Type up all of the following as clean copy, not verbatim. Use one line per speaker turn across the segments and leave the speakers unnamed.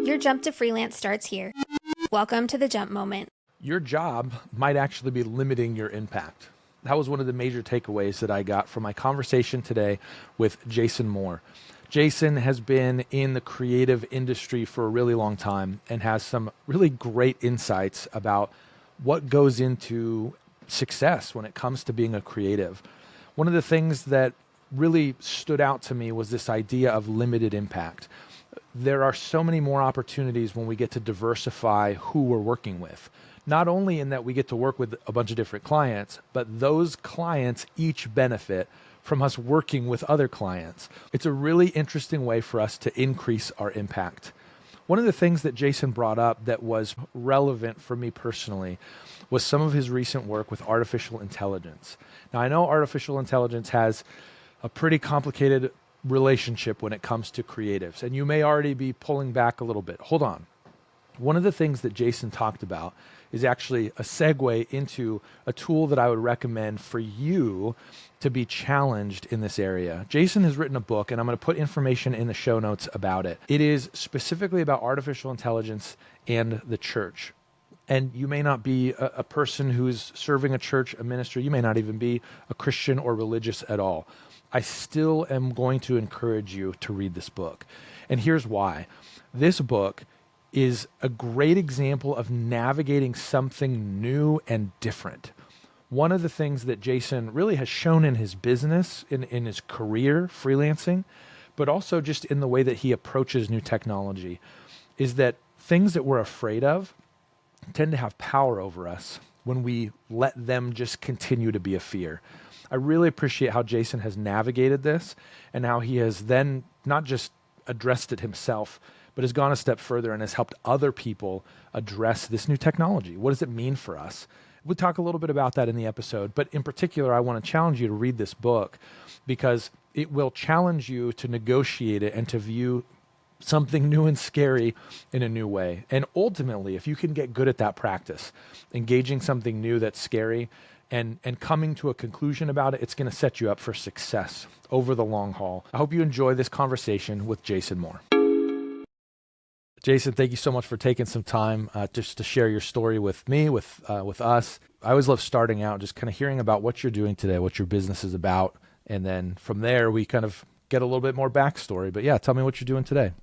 Your jump to freelance starts here. Welcome to the Jump Moment.
Your job might actually be limiting your impact. That was one of the major takeaways that I got from my conversation today with Jason Moore. Jason has been in the creative industry for a really long time and has some really great insights about what goes into success when it comes to being a creative. One of the things that really stood out to me was this idea of limited impact. There are so many more opportunities when we get to diversify who we're working with. Not only in that we get to work with a bunch of different clients, but those clients each benefit from us working with other clients. It's a really interesting way for us to increase our impact. One of the things that Jason brought up that was relevant for me personally was some of his recent work with artificial intelligence. Now, I know artificial intelligence has a pretty complicated relationship when it comes to creatives, and you may already be pulling back a little bit. Hold on. One of the things that Jason talked about is actually a segue into a tool that I would recommend for you to be challenged in this area. Jason has written a book, and I'm going to put information in the show notes about it. It is specifically about artificial intelligence and the church. And you may not be a person who's serving a church, a ministry. You may not even be a Christian or religious at all. I still am going to encourage you to read this book. And here's why. This book is a great example of navigating something new and different. One of the things that Jason really has shown in his business, in his career, freelancing, but also just in the way that he approaches new technology, is that things that we're afraid of tend to have power over us when we let them just continue to be a fear. I really appreciate how Jason has navigated this and how he has then not just addressed it himself, but has gone a step further and has helped other people address this new technology. What does it mean for us? We'll talk a little bit about that in the episode, but in particular, I want to challenge you to read this book because it will challenge you to negotiate it and to view something new and scary in a new way. And ultimately, if you can get good at that practice, engaging something new that's scary and coming to a conclusion about it, it's going to set you up for success over the long haul. I hope you enjoy this conversation with Jason Moore. Jason, thank you so much for taking some time just to share your story with me, with us. I always love starting out, just kind of hearing about what you're doing today, what your business is about. And then from there, we kind of get a little bit more backstory. But yeah, tell me what you're doing today.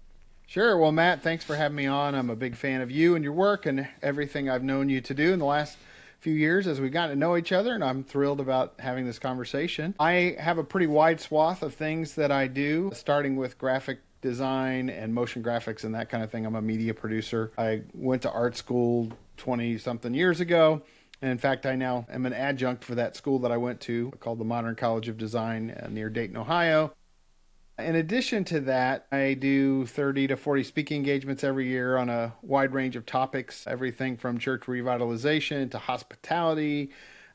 Sure. Well, Matt, thanks for having me on. I'm a big fan of you and your work and everything I've known you to do in the last few years as we've gotten to know each other, and I'm thrilled about having this conversation. I have a pretty wide swath of things that I do, starting with graphic design and motion graphics and that kind of thing. I'm a media producer. I went to art school 20-something years ago. And in fact, I now am an adjunct for that school that I went to called the Modern College of Design near Dayton, Ohio. In addition to that, I do 30 to 40 speaking engagements every year on a wide range of topics, everything from church revitalization to hospitality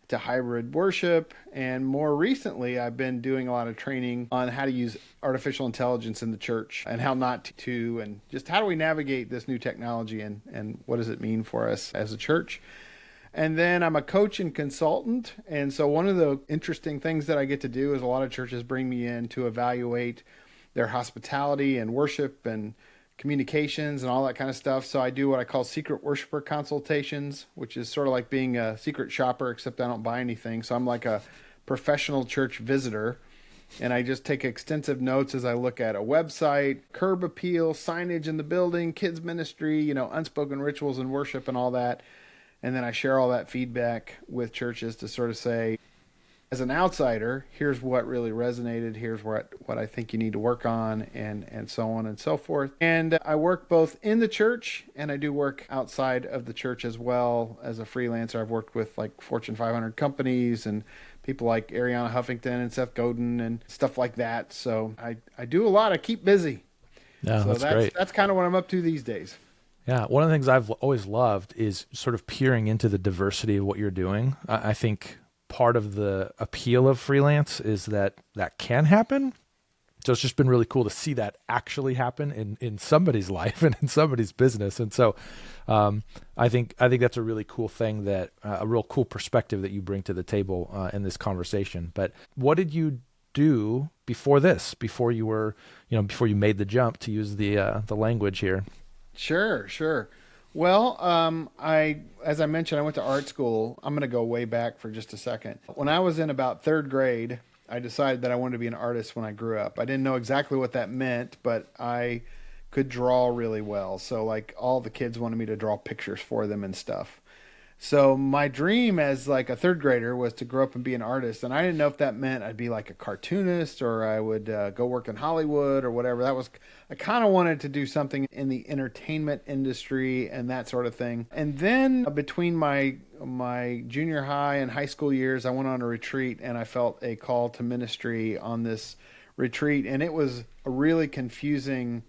to hybrid worship. And more recently, I've been doing a lot of training on how to use artificial intelligence in the church and how not to, and just how do we navigate this new technology and what does it mean for us as a church. And then I'm a coach and consultant. And so one of the interesting things that I get to do is a lot of churches bring me in to evaluate their hospitality and worship and communications and all that kind of stuff. So I do what I call secret worshiper consultations, which is sort of like being a secret shopper, except I don't buy anything. So I'm like a professional church visitor. And I just take extensive notes as I look at a website, curb appeal, signage in the building, kids ministry, unspoken rituals and worship and all that. And then I share all that feedback with churches to sort of say, as an outsider, here's what really resonated, here's what I think you need to work on, and so on and so forth. And I work both in the church and I do work outside of the church as well as a freelancer. I've worked with like Fortune 500 companies and people like Ariana Huffington and Seth Godin and stuff like that. So I do a lot. I keep busy.
Yeah,
so
that's great.
That's kind of what I'm up to these days.
Yeah, one of the things I've always loved is sort of peering into the diversity of what you're doing. I think part of the appeal of freelance is that can happen. So it's just been really cool to see that actually happen in somebody's life and in somebody's business. And so I think that's a really cool thing, that a real cool perspective that you bring to the table in this conversation. But what did you do before this, before you were, before you made the jump, to use the language here?
Sure, sure. Well, as I mentioned, I went to art school. I'm going to go way back for just a second. When I was in about third grade, I decided that I wanted to be an artist when I grew up. I didn't know exactly what that meant, but I could draw really well. So, like, all the kids wanted me to draw pictures for them and stuff. So my dream as like a third grader was to grow up and be an artist, and I didn't know if that meant I'd be like a cartoonist or I would go work in Hollywood or whatever. That was I kind of wanted to do something in the entertainment industry and that sort of thing. And then between my junior high and high school years, I went on a retreat and I felt a call to ministry on this retreat, and it was a really confusing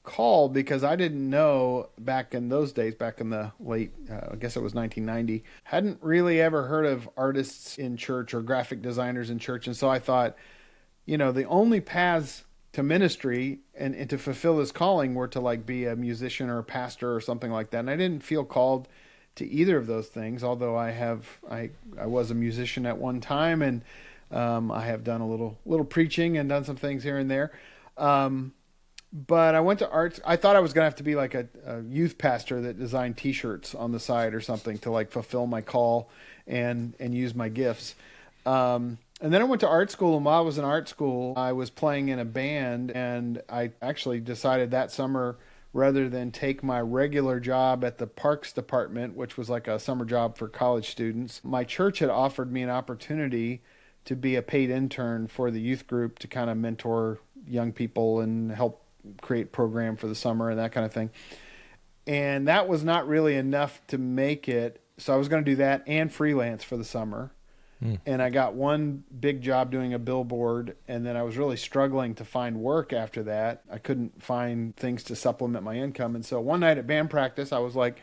call because I didn't know back in those days, back in the late, I guess it was 1990, hadn't really ever heard of artists in church or graphic designers in church. And so I thought, the only paths to ministry and to fulfill this calling were to like be a musician or a pastor or something like that. And I didn't feel called to either of those things, although I was a musician at one time, and I have done a little preaching and done some things here and there. But I went to arts. I thought I was going to have to be like a youth pastor that designed T-shirts on the side or something to like fulfill my call and use my gifts. And then I went to art school, and while I was in art school, I was playing in a band, and I actually decided that summer, rather than take my regular job at the parks department, which was like a summer job for college students, my church had offered me an opportunity to be a paid intern for the youth group to kind of mentor young people and help create program for the summer and that kind of thing. And that was not really enough to make it. So I was going to do that and freelance for the summer. And I got one big job doing a billboard, and then I was really struggling to find work after that. I couldn't find things to supplement my income. And so one night at band practice, I was like,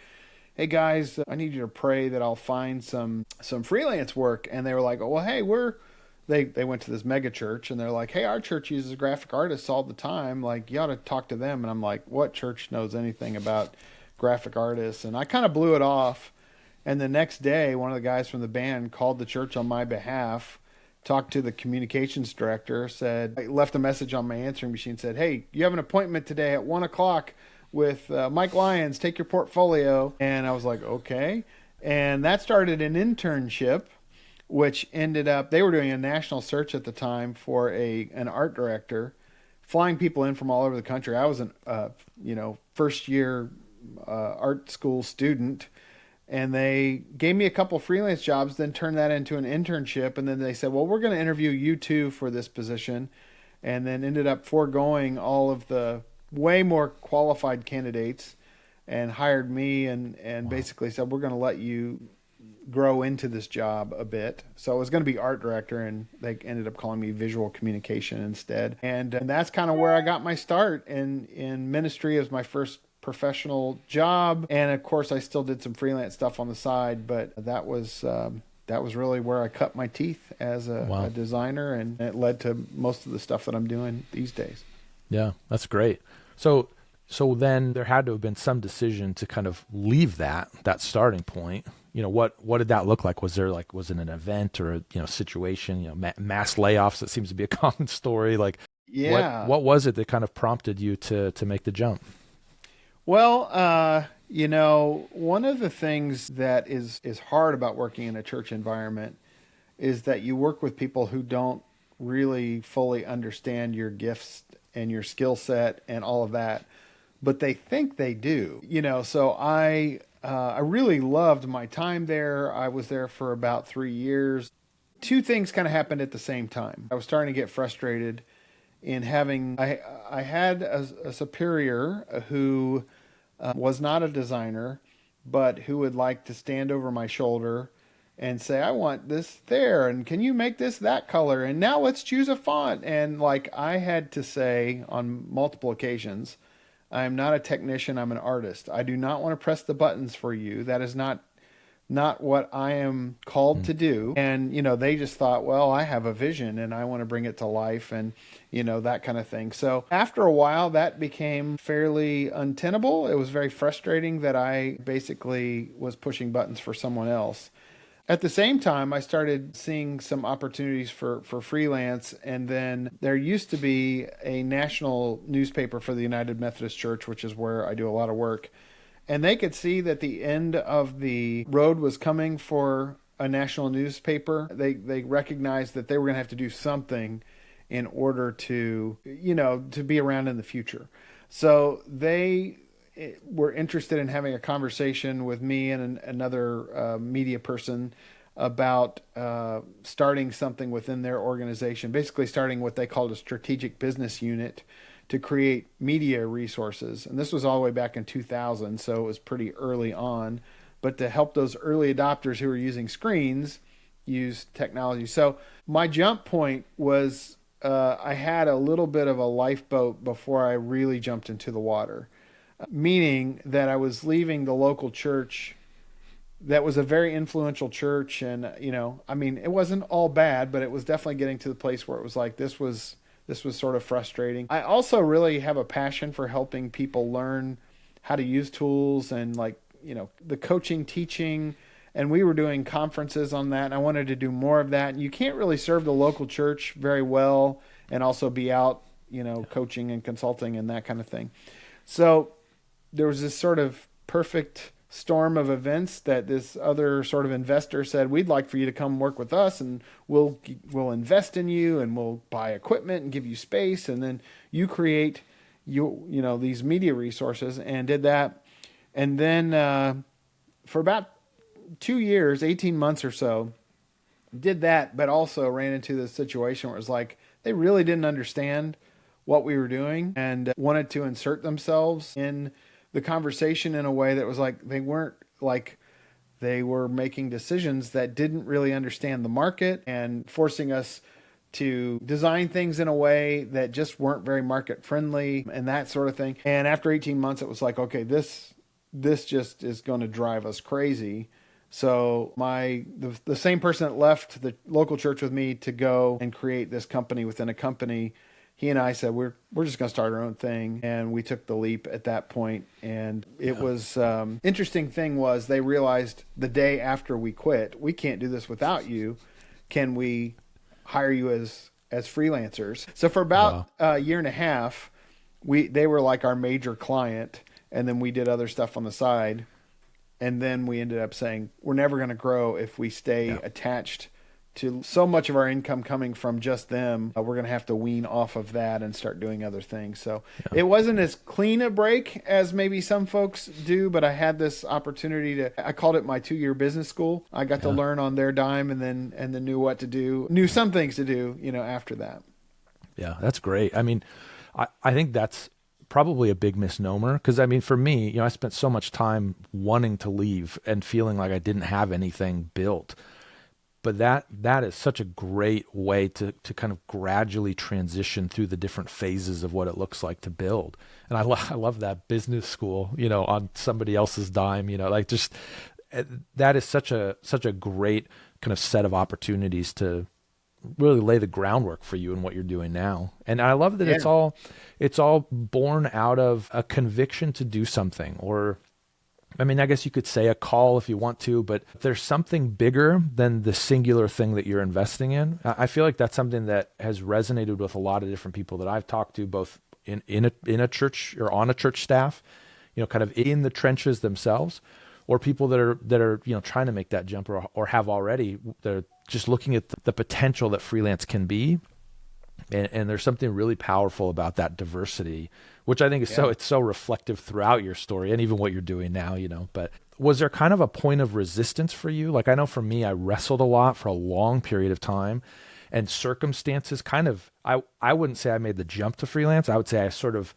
hey guys, I need you to pray that I'll find some freelance work. And they were like, oh, well, hey, they went to this mega church, and they're like, hey, our church uses graphic artists all the time. Like, you ought to talk to them. And I'm like, what church knows anything about graphic artists? And I kind of blew it off. And the next day, one of the guys from the band called the church on my behalf, talked to the communications director, left a message on my answering machine, said, hey, you have an appointment today at 1:00 with Mike Lyons. Take your portfolio. And I was like, okay. And that started an internship, which ended up, they were doing a national search at the time for an art director, flying people in from all over the country. I was an first year art school student, and they gave me a couple freelance jobs, then turned that into an internship. And then they said, well, we're going to interview you too for this position. And then ended up foregoing all of the way more qualified candidates and hired me and basically said, we're going to let you grow into this job a bit. So I was going to be art director, and they ended up calling me visual communication instead. And that's kind of where I got my start in ministry as my first professional job. And of course, I still did some freelance stuff on the side, but that was really where I cut my teeth as a designer, and it led to most of the stuff that I'm doing these days.
Yeah, that's great. So then there had to have been some decision to kind of leave that starting point. What did that look like? Was it an event or a situation, mass layoffs? That seems to be a common story. Like,
yeah.
What was it that kind of prompted you to make the jump?
Well, one of the things that is hard about working in a church environment is that you work with people who don't really fully understand your gifts and your skill set and all of that, but they think they do. So I really loved my time there. I was there for about 3 years. Two things kind of happened at the same time. I was starting to get frustrated in having, I had a superior who was not a designer, but who would like to stand over my shoulder and say, I want this there, and can you make this that color? And now let's choose a font. And like I had to say on multiple occasions, I am not a technician, I'm an artist. I do not want to press the buttons for you. That is not what I am called to do. And, they just thought, well, I have a vision and I want to bring it to life and, that kind of thing. So after a while, that became fairly untenable. It was very frustrating that I basically was pushing buttons for someone else. At the same time, I started seeing some opportunities for freelance. And then there used to be a national newspaper for the United Methodist Church, which is where I do a lot of work. And they could see that the end of the road was coming for a national newspaper. They recognized that they were going to have to do something in order to, to be around in the future. So they were interested in having a conversation with me and another media person about starting something within their organization, basically starting what they called a strategic business unit to create media resources. And this was all the way back in 2000, so it was pretty early on, but to help those early adopters who were using screens use technology. So my jump point was I had a little bit of a lifeboat before I really jumped into the water, meaning that I was leaving the local church that was a very influential church. And, it wasn't all bad, but it was definitely getting to the place where it was like, this was sort of frustrating. I also really have a passion for helping people learn how to use tools and the coaching, teaching, and we were doing conferences on that. And I wanted to do more of that. And you can't really serve the local church very well and also be out, coaching and consulting and that kind of thing. So there was this sort of perfect storm of events that this other sort of investor said, we'd like for you to come work with us and we'll invest in you and we'll buy equipment and give you space. And then you create these media resources, and did that. And then for about 2 years, 18 months or so, did that, but also ran into this situation where it was like, they really didn't understand what we were doing and wanted to insert themselves in the conversation in a way that was like, they weren't like, they were making decisions that didn't really understand the market and forcing us to design things in a way that just weren't very market friendly and that sort of thing. And after 18 months, it was like, okay, this just is going to drive us crazy. So the same person that left the local church with me to go and create this company within a company, he and I said, we're just going to start our own thing. And we took the leap at that point. And it was, interesting thing was they realized the day after we quit, we can't do this without you. Can we hire you as freelancers? So for about a year and a half, they were like our major client. And then we did other stuff on the side. And then we ended up saying, we're never going to grow if we stay attached to so much of our income coming from just them. We're going to have to wean off of that and start doing other things. So it wasn't as clean a break as maybe some folks do, but I had this opportunity I called it my 2-year business school. I got to learn on their dime and then knew what to do, knew some things to do, after that.
Yeah, that's great. I mean, I think that's probably a big misnomer because, for me, I spent so much time wanting to leave and feeling like I didn't have anything built. But that is such a great way to kind of gradually transition through the different phases of what it looks like to build. And I love that business school, on somebody else's dime, just that is such a great kind of set of opportunities to really lay the groundwork for you in what you're doing now. And I love that it's all born out of a conviction to do something, or I guess you could say a call if you want to, but there's something bigger than the singular thing that you're investing in. I feel like that's something that has resonated with a lot of different people that I've talked to, both in a church or on a church staff, kind of in the trenches themselves, or people that are trying to make that jump or have already. They're just looking at the potential that freelance can be. And there's something really powerful about that diversity, which I think is it's so reflective throughout your story and even what you're doing now, But was there kind of a point of resistance for you? Like, I know for me, I wrestled a lot for a long period of time, and circumstances kind of, I wouldn't say I made the jump to freelance. I would say I sort of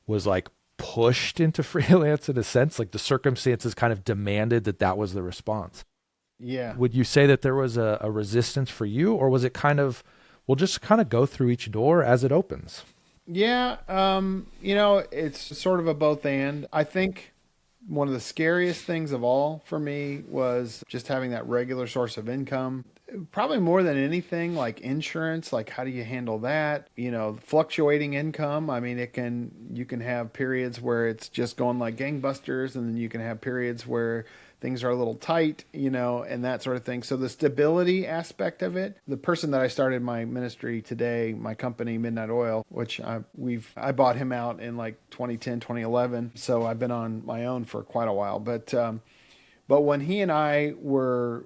was like pushed into freelance in a sense, like the circumstances kind of demanded that was the response.
Yeah.
Would you say that there was a resistance for you, or was it kind of, we'll just kind of go through each door as it opens?
Yeah. It's sort of a both and. I think one of the scariest things of all for me was just having that regular source of income. Probably more than anything, like insurance, like how do you handle that? Fluctuating income. I mean, you can have periods where it's just going like gangbusters, and then you can have periods where things are a little tight, and that sort of thing. So the stability aspect of it, the person that I started my ministry today, my company, Midnight Oil, which I bought him out in like 2010, 2011. So I've been on my own for quite a while. But when he and I were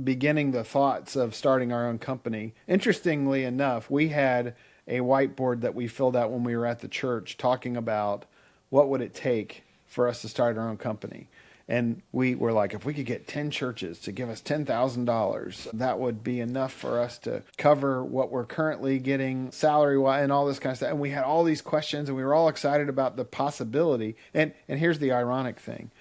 beginning the thoughts of starting our own company, interestingly enough, we had a whiteboard that we filled out when we were at the church talking about what would it take for us to start our own company. And we were like, if we could get 10 churches to give us $10,000, that would be enough for us to cover what we're currently getting salary-wise and all this kind of stuff. And we had all these questions, and we were all excited about the possibility. And here's the ironic thing.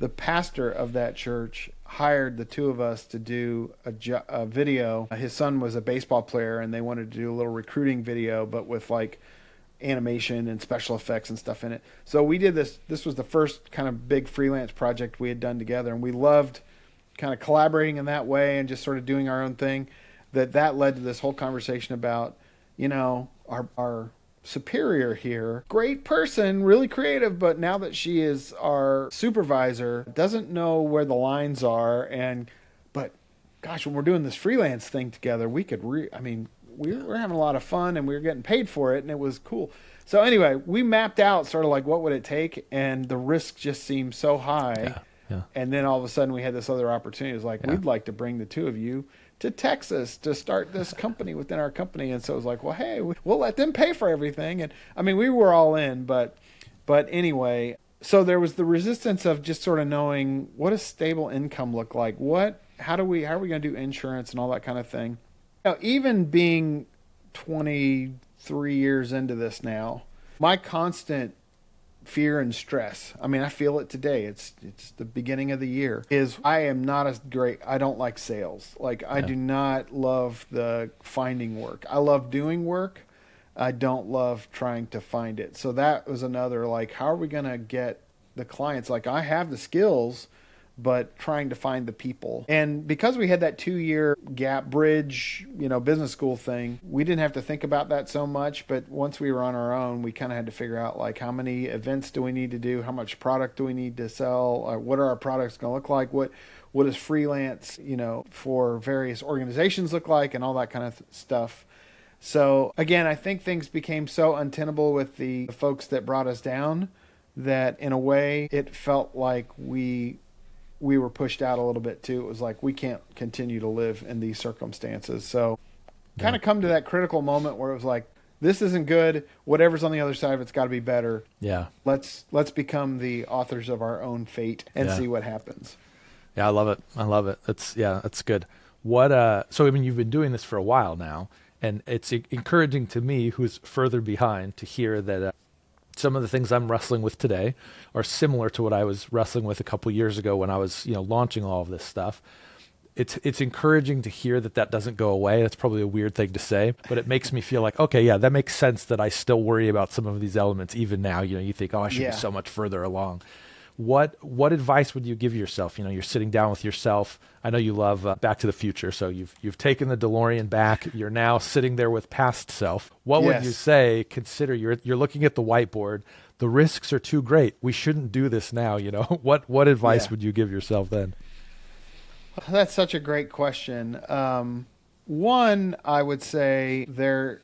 The pastor of that church hired the two of us to do a video. His son was a baseball player, and they wanted to do a little recruiting video, but with like animation and special effects and stuff in it. So we did this. This was the first kind of big freelance project we had done together, and we loved kind of collaborating in that way and just sort of doing our own thing. That led to this whole conversation about, our superior here, great person, really creative, but now that she is our supervisor, doesn't know where the lines are. But gosh, when we're doing this freelance thing together, we could we were having a lot of fun, and we were getting paid for it, and it was cool. So anyway, we mapped out sort of like what would it take, and the risk just seemed so high.
Yeah.
And then all of a sudden we had this other opportunity. It was like, we'd like to bring the two of you to Texas to start this company within our company. And so it was like, well, hey, we'll let them pay for everything. And I mean, we were all in, but anyway, so there was the resistance of just sort of knowing, what does stable income look like? How are we going to do insurance and all that kind of thing? Even being 23 years into this now, my constant fear and stress, I mean, I feel it today. It's the beginning of the year, is I am not as great. I don't like sales. I do not love the finding work. I love doing work. I don't love trying to find it. So that was another, how are we going to get the clients? I have the skills, but trying to find the people. And because we had that 2-year gap bridge, business school thing, we didn't have to think about that so much. But once we were on our own, we kind of had to figure out how many events do we need to do? How much product do we need to sell? What are our products going to look like? What does freelance, for various organizations look like, and all that kind of stuff. So again, I think things became so untenable with the folks that brought us down that in a way it felt like we were pushed out a little bit too. It was like, we can't continue to live in these circumstances. So kind of come to that critical moment where it was like, this isn't good. Whatever's on the other side of it's got to be better.
Yeah.
Let's become the authors of our own fate and see what happens.
Yeah, I love it. That's good. So you've been doing this for a while now, and it's encouraging to me, who's further behind, to hear that some of the things I'm wrestling with today are similar to what I was wrestling with a couple years ago when I was, launching all of this stuff. It's encouraging to hear that doesn't go away. That's probably a weird thing to say, but it makes me feel like, okay, yeah, that makes sense that I still worry about some of these elements even now. You think, I should be so much further along. What advice would you give yourself? You're sitting down with yourself. I know you love Back to the Future, so you've taken the DeLorean back. You're now sitting there with past self. What would you say? Consider you're looking at the whiteboard. The risks are too great. We shouldn't do this now. What advice would you give yourself then?
That's such a great question. One, I would say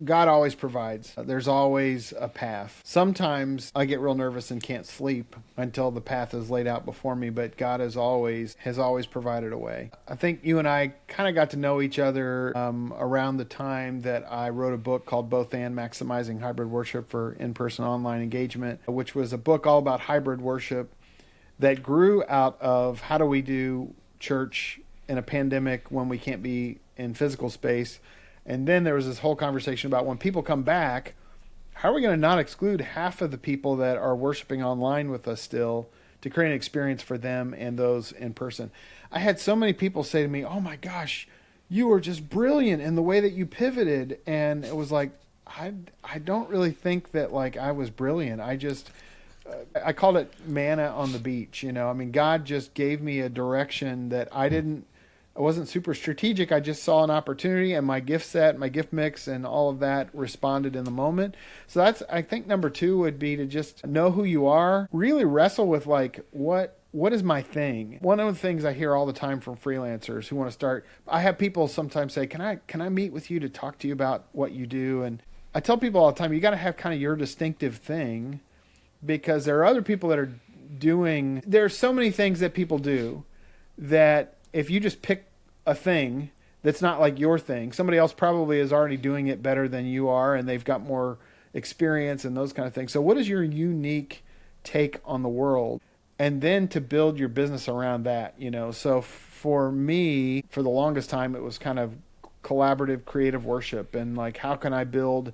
God always provides. There's always a path. Sometimes I get real nervous and can't sleep until the path is laid out before me, but God has always provided a way. I think you and I kind of got to know each other around the time that I wrote a book called Both and Maximizing Hybrid Worship for In-Person Online Engagement, which was a book all about hybrid worship that grew out of how do we do church in a pandemic when we can't be in physical space. And then there was this whole conversation about when people come back, how are we going to not exclude half of the people that are worshiping online with us still to create an experience for them and those in person? I had so many people say to me, oh my gosh, you were just brilliant in the way that you pivoted. And it was like, I don't really think that I was brilliant. I called it manna on the beach. God just gave me a direction that I wasn't super strategic. I just saw an opportunity, and my gift set, my gift mix, and all of that responded in the moment. So that's, I think number 2 would be to just know who you are, really wrestle with like, what is my thing? One of the things I hear all the time from freelancers who want to start, I have people sometimes say, can I meet with you to talk to you about what you do? And I tell people all the time, you got to have kind of your distinctive thing, because there are other people that are doing, there's so many things that people do that if you just pick a thing that's not like your thing, somebody else probably is already doing it better than you are, and they've got more experience and those kind of things. So what is your unique take on the world? And then to build your business around that, So for me, for the longest time, it was kind of collaborative creative worship, and like, how can I build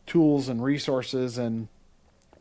tools and resources and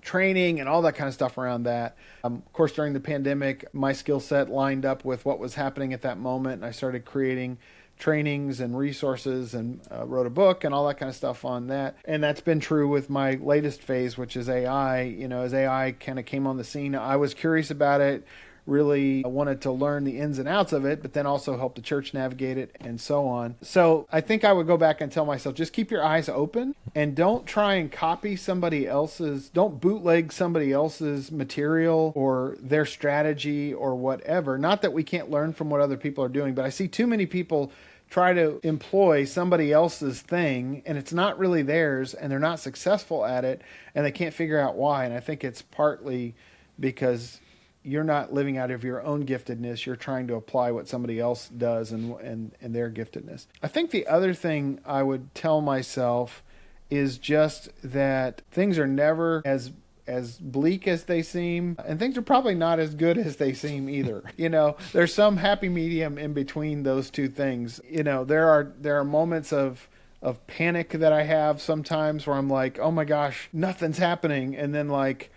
training and all that kind of stuff around that. Of course, during the pandemic, my skill set lined up with what was happening at that moment, and I started creating trainings and resources, and wrote a book and all that kind of stuff on that. And that's been true with my latest phase, which is AI. As AI kind of came on the scene, I was curious about it, really wanted to learn the ins and outs of it, but then also help the church navigate it and so on. So I think I would go back and tell myself, just keep your eyes open and don't try and copy somebody else's, don't bootleg somebody else's material or their strategy or whatever. Not that we can't learn from what other people are doing, but I see too many people try to employ somebody else's thing, and it's not really theirs, and they're not successful at it, and they can't figure out why. And I think it's partly because you're not living out of your own giftedness. You're trying to apply what somebody else does and their giftedness. I think the other thing I would tell myself is just that things are never as bleak as they seem, and things are probably not as good as they seem either. There's some happy medium in between those two things. There are moments of panic that I have sometimes where I'm like, oh my gosh, nothing's happening. And then like,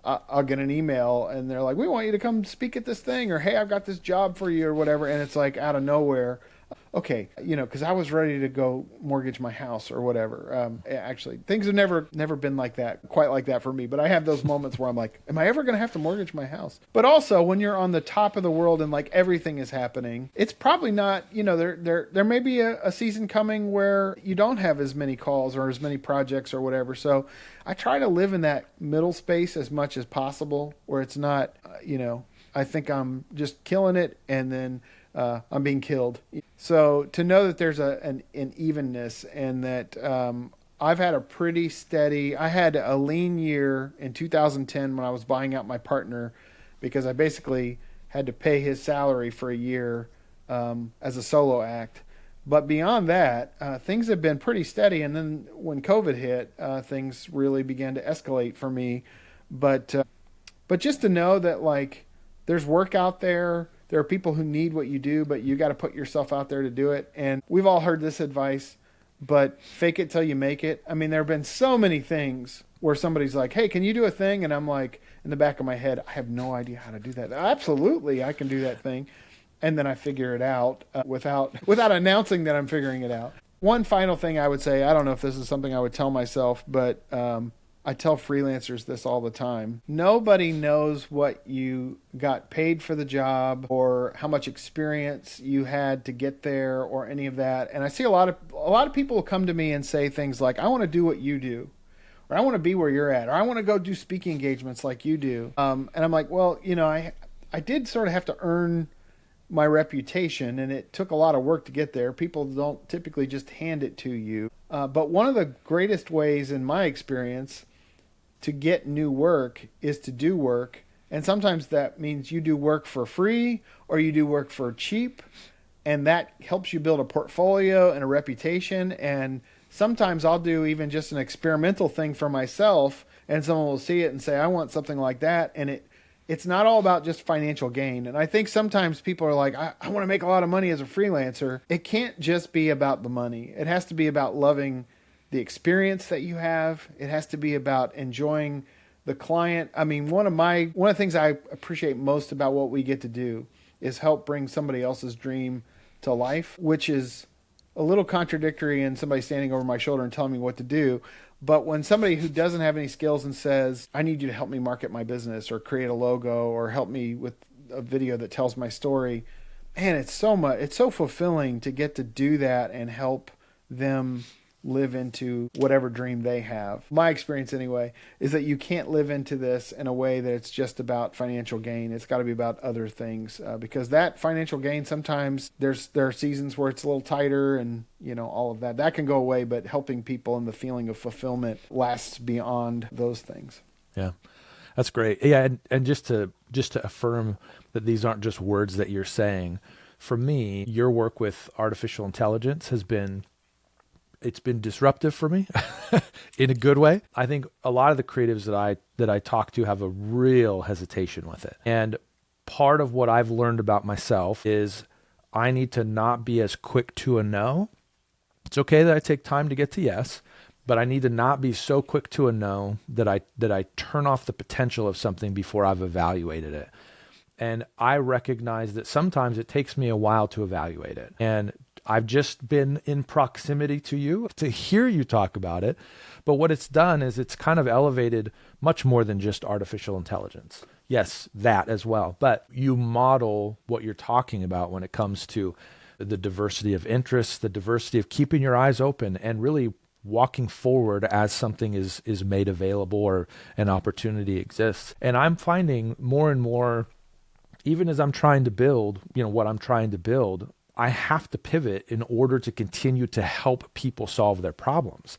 I'll get an email and they're like, we want you to come speak at this thing, or hey, I've got this job for you or whatever. And it's like out of nowhere. Okay, because I was ready to go mortgage my house or whatever. Actually, things have never been like that, quite like that for me. But I have those moments where I'm like, am I ever going to have to mortgage my house? But also, when you're on the top of the world and like everything is happening, it's probably not. There may be a season coming where you don't have as many calls or as many projects or whatever. So I try to live in that middle space as much as possible, where it's not, I think I'm just killing it and then I'm being killed. So to know that there's an evenness, and that I've had a pretty steady, I had a lean year in 2010 when I was buying out my partner, because I basically had to pay his salary for a year as a solo act. But beyond that, things have been pretty steady. And then when COVID hit, things really began to escalate for me. But just to know that like there's work out there. There are people who need what you do, but you got to put yourself out there to do it. And we've all heard this advice, but fake it till you make it. I mean, there have been so many things where somebody's like, hey, can you do a thing? And I'm like, in the back of my head, I have no idea how to do that. Absolutely, I can do that thing. And then I figure it out without announcing that I'm figuring it out. One final thing I would say, I don't know if this is something I would tell myself, but I tell freelancers this all the time. Nobody knows what you got paid for the job, or how much experience you had to get there, or any of that. And I see a lot of people will come to me and say things like, I want to do what you do, or I want to be where you're at, or I want to go do speaking engagements like you do. And I'm like, well, I did sort of have to earn my reputation, and it took a lot of work to get there. People don't typically just hand it to you. But one of the greatest ways, in my experience, to get new work is to do work. And sometimes that means you do work for free, or you do work for cheap. And that helps you build a portfolio and a reputation. And sometimes I'll do even just an experimental thing for myself, and someone will see it and say, I want something like that. And it's not all about just financial gain. And I think sometimes people are like, I want to make a lot of money as a freelancer. It can't just be about the money. It has to be about loving the experience that you have. It has to be about enjoying the client. I mean, one of the things I appreciate most about what we get to do is help bring somebody else's dream to life, which is a little contradictory in somebody standing over my shoulder and telling me what to do. But when somebody who doesn't have any skills and says, I need you to help me market my business, or create a logo, or help me with a video that tells my story, man, it's so fulfilling to get to do that and help them live into whatever dream they have. My experience anyway is that you can't live into this in a way that it's just about financial gain. It's got to be about other things, because that financial gain, sometimes there are seasons where it's a little tighter, and all of that can go away, but helping people and the feeling of fulfillment lasts beyond those things.
Yeah. That's great. Yeah, and just to affirm that these aren't just words that you're saying, for me, your work with artificial intelligence it's been disruptive for me in a good way. I think a lot of the creatives that I talk to have a real hesitation with it. And part of what I've learned about myself is I need to not be as quick to a no. It's okay that I take time to get to yes, but I need to not be so quick to a no that I turn off the potential of something before I've evaluated it. And I recognize that sometimes it takes me a while to evaluate it. And I've just been in proximity to you to hear you talk about it. But what it's done is it's kind of elevated much more than just artificial intelligence. Yes, that as well. But you model what you're talking about when it comes to the diversity of interests, the diversity of keeping your eyes open and really walking forward as something is made available or an opportunity exists. And I'm finding more and more, even as I'm trying to build, what I'm trying to build, I have to pivot in order to continue to help people solve their problems.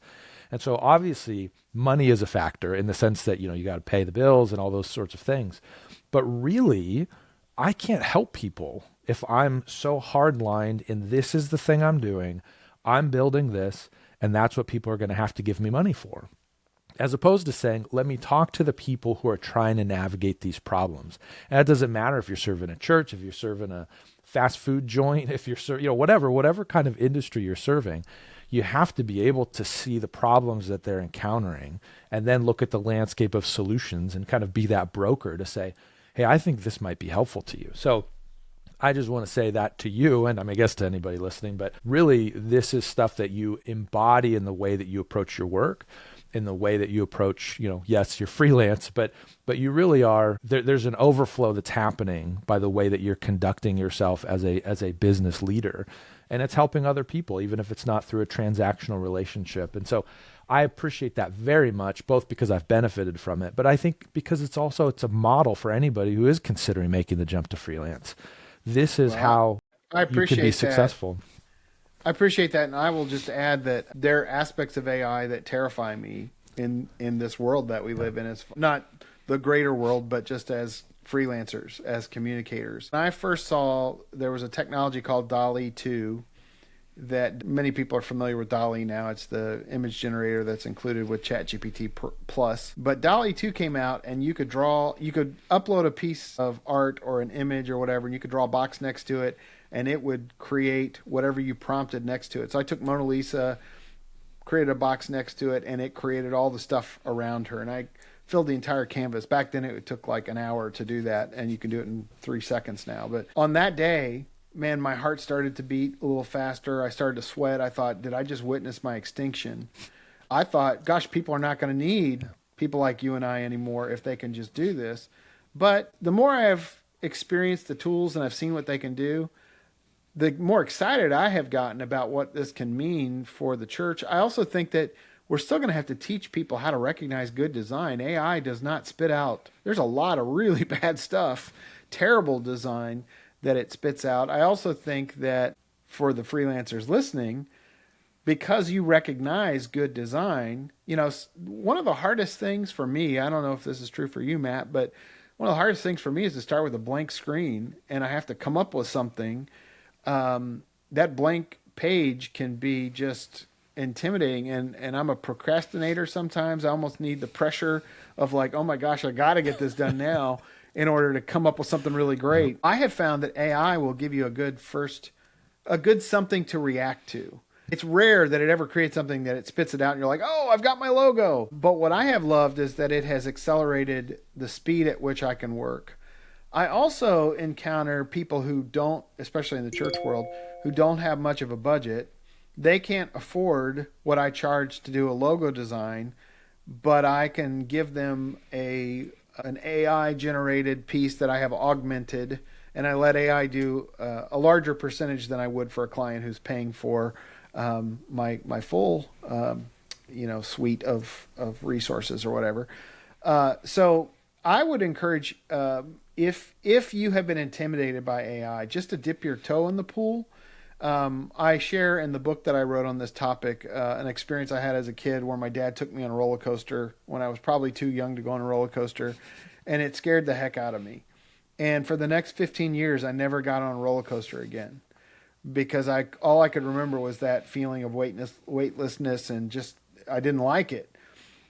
And so obviously money is a factor in the sense that, you got to pay the bills and all those sorts of things. But really, I can't help people if I'm so hardlined in this is the thing I'm doing, I'm building this, and that's what people are going to have to give me money for. As opposed to saying, let me talk to the people who are trying to navigate these problems. And it doesn't matter if you're serving a church, if you're serving a fast food joint, if you're serving, whatever kind of industry you're serving, you have to be able to see the problems that they're encountering and then look at the landscape of solutions and kind of be that broker to say, hey, I think this might be helpful to you. So I just want to say that to you, and I guess to anybody listening, but really this is stuff that you embody in the way that you approach your work, in the way that you approach, yes, you're freelance, but you really are, there's an overflow that's happening by the way that you're conducting yourself as a business leader. And it's helping other people, even if it's not through a transactional relationship. And so I appreciate that very much, both because I've benefited from it, but I think because it's a model for anybody who is considering making the jump to freelance. This is how you can be successful.
I appreciate that, and I will just add that there are aspects of AI that terrify me in this world that we live in. It's not the greater world, but just as freelancers, as communicators. When I first saw there was a technology called DALL-E 2 that many people are familiar with. DALL-E now. It's the image generator that's included with ChatGPT Plus. But DALL-E 2 came out, and you could upload a piece of art or an image or whatever, and you could draw a box next to it, and it would create whatever you prompted next to it. So I took Mona Lisa, created a box next to it, and it created all the stuff around her. And I filled the entire canvas. Back then it took like an hour to do that, and you can do it in 3 seconds now. But on that day, man, my heart started to beat a little faster. I started to sweat. I thought, did I just witness my extinction? I thought, gosh, people are not going to need people like you and I anymore if they can just do this. But the more I have experienced the tools and I've seen what they can do, the more excited I have gotten about what this can mean for the church. I also think that we're still going to have to teach people how to recognize good design. AI does not spit out. There's a lot of really bad stuff, terrible design that it spits out. I also think that for the freelancers listening, because you recognize good design, one of the hardest things for me, I don't know if this is true for you, Matt, but one of the hardest things for me is to start with a blank screen and I have to come up with something. That blank page can be just intimidating, and I'm a procrastinator sometimes. I almost need the pressure of like, oh my gosh, I got to get this done now in order to come up with something really great. I have found that AI will give you a good something to react to. It's rare that it ever creates something that it spits it out and you're like, oh, I've got my logo. But what I have loved is that it has accelerated the speed at which I can work. I also encounter people who don't, especially in the church world, who don't have much of a budget. They can't afford what I charge to do a logo design, but I can give them an AI generated piece that I have augmented, and I let AI do a larger percentage than I would for a client who's paying for my full suite of resources or whatever. So I would encourage, if you have been intimidated by AI, just to dip your toe in the pool. I share in the book that I wrote on this topic an experience I had as a kid where my dad took me on a roller coaster when I was probably too young to go on a roller coaster, and it scared the heck out of me. And for the next 15 years, I never got on a roller coaster again, because all I could remember was that feeling of weightlessness, and just I didn't like it.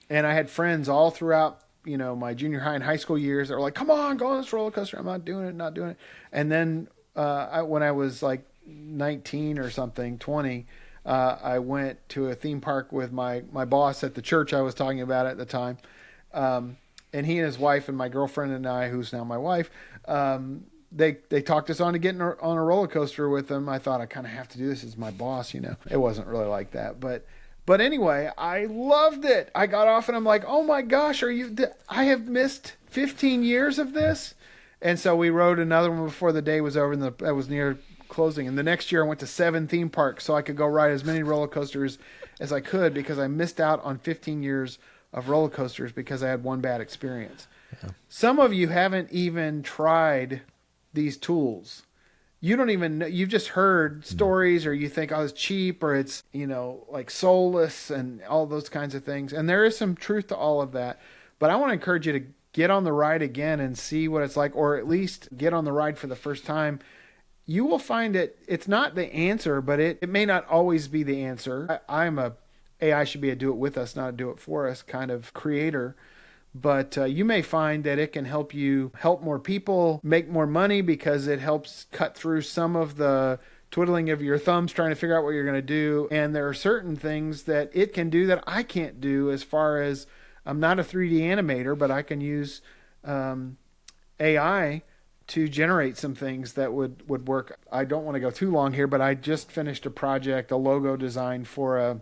And I had friends all throughout my junior high and high school years that were like, "Come on, go on this roller coaster." I'm not doing it. And then when I was like 19 or something, 20, I went to a theme park with my boss at the church I was talking about at the time. And he and his wife and my girlfriend and I, who's now my wife, they talked us on to getting on a roller coaster with them. I thought I kind of have to do this as my boss, It wasn't really like that, but anyway, I loved it. I got off and I'm like, "Oh my gosh, I have missed 15 years of this." And so we rode another one before the day was over, and that was near closing. And the next year I went to 7 theme parks so I could go ride as many roller coasters as I could, because I missed out on 15 years of roller coasters because I had one bad experience. Yeah. Some of you haven't even tried these tools. You don't even know, you've just heard stories, or you think, "Oh, it's cheap," or it's, like soulless and all those kinds of things. And there is some truth to all of that. But I want to encourage you to get on the ride again and see what it's like, or at least get on the ride for the first time. You will find it's not the answer, but it may not always be the answer. I'm a AI should be a do it with us, not a do it for us kind of creator. But you may find that it can help you help more people, make more money, because it helps cut through some of the twiddling of your thumbs trying to figure out what you're going to do. And there are certain things that it can do that I can't do, as far as I'm not a 3D animator, but I can use AI to generate some things that would work. I don't want to go too long here, but I just finished a project, a logo design for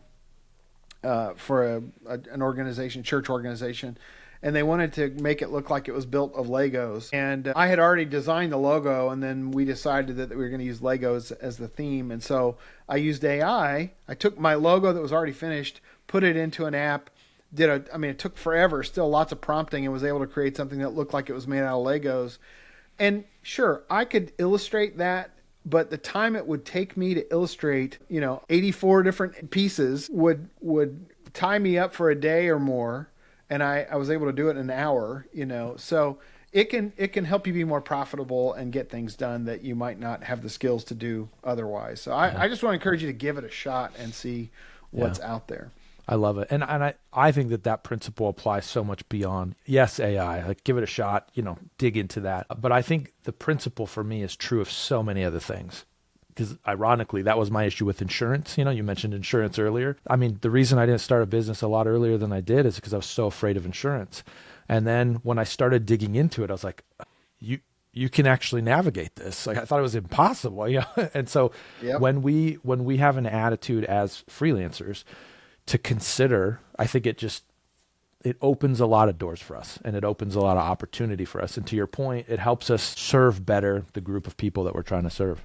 an organization, church organization, and they wanted to make it look like it was built of Legos. And I had already designed the logo, and then we decided that we were going to use Legos as the theme. And so I used AI. I took my logo that was already finished, put it into an app, it took forever, still lots of prompting, and was able to create something that looked like it was made out of Legos. And sure, I could illustrate that, but the time it would take me to illustrate, 84 different pieces would tie me up for a day or more. And I was able to do it in an hour, so it can help you be more profitable and get things done that you might not have the skills to do otherwise. So I just want to encourage you to give it a shot and see what's out there.
I love it. And I think that principle applies so much beyond, yes, AI, like give it a shot, dig into that. But I think the principle for me is true of so many other things. Because ironically, that was my issue with insurance. You mentioned insurance earlier. The reason I didn't start a business a lot earlier than I did is because I was so afraid of insurance. And then when I started digging into it, I was like, you can actually navigate this. Like, I thought it was impossible. And so when we have an attitude as freelancers to consider, I think it opens a lot of doors for us, and it opens a lot of opportunity for us. And to your point, it helps us serve better the group of people that we're trying to serve.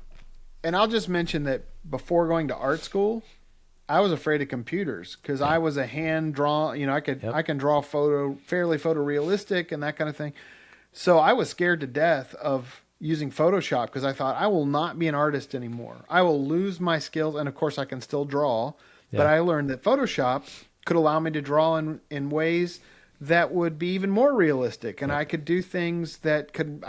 And I'll just mention that before going to art school, I was afraid of computers, because I was a hand draw. I can draw fairly photorealistic and that kind of thing. So I was scared to death of using Photoshop, because I thought, I will not be an artist anymore. I will lose my skills. And of course I can still draw, but I learned that Photoshop could allow me to draw in ways that would be even more realistic. And I could do things I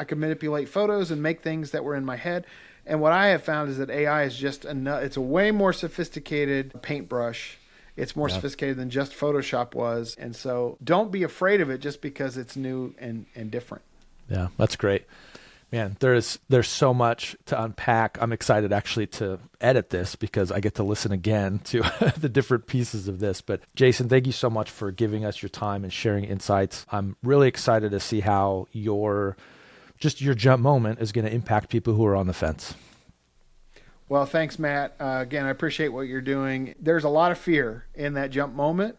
could manipulate photos and make things that were in my head. And what I have found is that AI is it's a way more sophisticated paintbrush. It's more sophisticated than just Photoshop was. And so don't be afraid of it just because it's new and different.
Yeah, that's great. Man, there's so much to unpack. I'm excited actually to edit this, because I get to listen again to the different pieces of this. But Jason, thank you so much for giving us your time and sharing insights. I'm really excited to see how your jump moment is going to impact people who are on the fence.
Well, thanks, Matt. Again, I appreciate what you're doing. There's a lot of fear in that jump moment,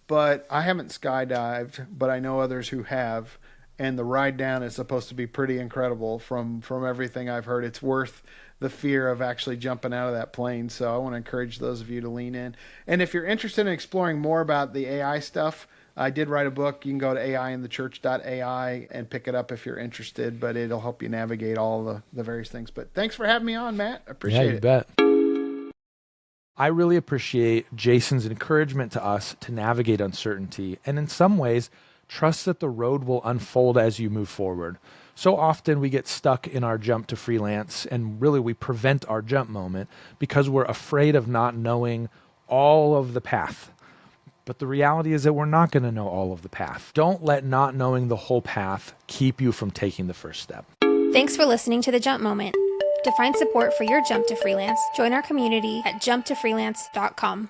but I haven't skydived, but I know others who have. and the ride down is supposed to be pretty incredible from everything I've heard. It's worth the fear of actually jumping out of that plane. So I want to encourage those of you to lean in. And if you're interested in exploring more about the AI stuff, I did write a book. You can go to AIinthechurch.ai and pick it up if you're interested, but it'll help you navigate all the various things. But thanks for having me on, Matt. I appreciate
Yeah, you
it.
bet. I really appreciate Jason's encouragement to us to navigate uncertainty and in some ways, trust that the road will unfold as you move forward. So often we get stuck in our jump to freelance and really we prevent our jump moment because we're afraid of not knowing all of the path. But the reality is that we're not going to know all of the path. Don't let not knowing the whole path keep you from taking the first step.
Thanks for listening to The Jump Moment. To find support for your jump to freelance, join our community at jumptofreelance.com.